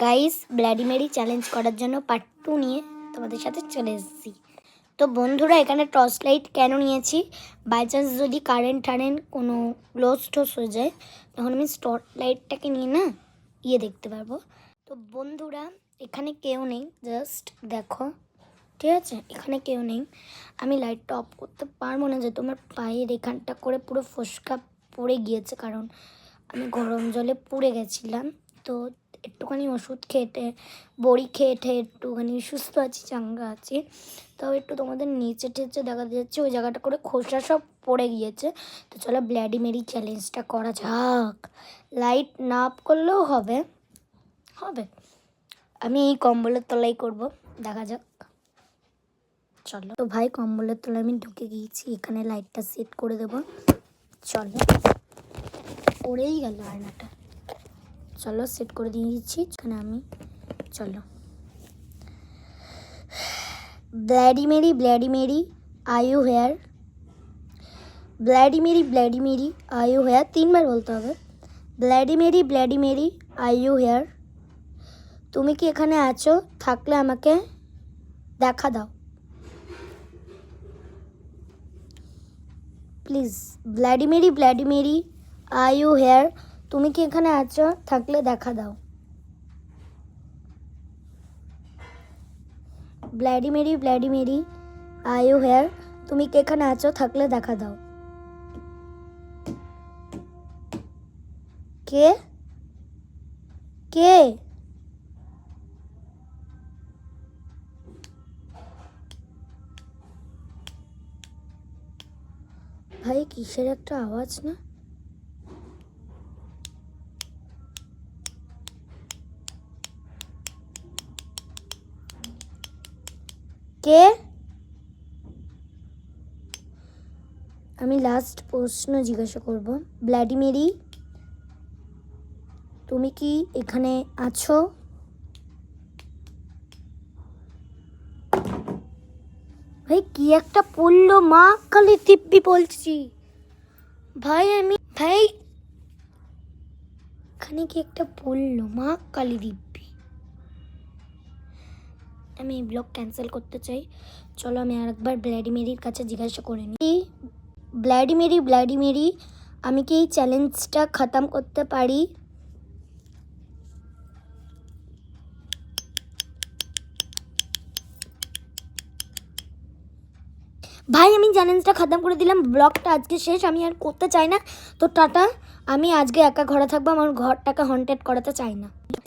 Guys bloody Mary challenge করার জন্য part 2 নিয়ে তোমাদের সাথে চলে এসেছি। তো বন্ধুরা, এখানে টর্চ লাইট কেন নিয়েছি, বাই চান্স যদি কারেন্ট কোনো লস টস হয়ে যায় তখন আমি টর্চ লাইটটাকে নিয়ে না দেখতে পারবো। তো বন্ধুরা, এখানে কেউ নেই, জাস্ট দেখো, ঠিক আছে? এখানে কেউ নেই, আমি লাইটটা অফ করতে পারবো না, যে তোমার পায়ের এখানটা করে পুরো ফোসকা পড়ে গিয়েছে, কারণ আমি গরম জলে পুড়ে গেছিলাম। তো একটুখানি ওষুধ খেটে বড়ি খেয়ে একটুখানি সুস্থ আছি, চাঙ্গা আছি। তাও একটু তোমাদের নিচে টেচে দেখা যাচ্ছে ওই জায়গাটা করে খোসা সব পড়ে গিয়েছে। তো চলো ব্লাডি মেরি চ্যালেঞ্জটা করা যাক। লাইট না অফ করলেও হবে, আমি এই কম্বলের তলায় করব, দেখা যাক। চলো তো ভাই, কম্বলের তলায় আমি ঢুকে গিয়েছি, এখানে লাইটটা সেট করে দেবো। চলো, পড়েই গেল আয়নাটা। চলো সেট করে দিয়ে দিচ্ছি এখানে আমি। চলো, Bloody Mary are you here? Bloody Mary are you here? 3 বার বলতে হবে। Bloody Mary are you here? তুমি কি এখানে আছো? থাকলে আমাকে দেখা দাও please. Bloody Mary are you here? তুমি কি এখানে আছো? থাকলে দেখা দাও। Bloody Mary are you here? তুমি কি এখানে আছো? থাকলে দেখা দাও। কে কে? ভাই কিসের একটা আওয়াজ না? কে? আমি লাস্ট প্রশ্ন জিজ্ঞাসা করব, ব্লাডি মেরি তুমি কি এখানে আছো? ভাই কি একটা পড়লো, মা কালী দিব্যি বলছি ভাই। ভাই এখানে কি একটা পড়লো, মা কালী দিব্যি। আমি এই ব্লগ ক্যান্সেল করতে চাই। চলো আমি আরেকবার ব্লাডি মেরির কাছে জিজ্ঞাসা করে নিই। ব্লাডি মেরি আমি কি এই চ্যালেঞ্জটা খতম করতে পারি? ভাই আমি চ্যালেঞ্জটা খতম করে দিলাম, ব্লগটা আজকে শেষ, আমি আর করতে চাই না। তো টাটা, আমি আজকে একা ঘরে থাকবো, আমার ঘরটাকে হন্টেড করাতে চাই না।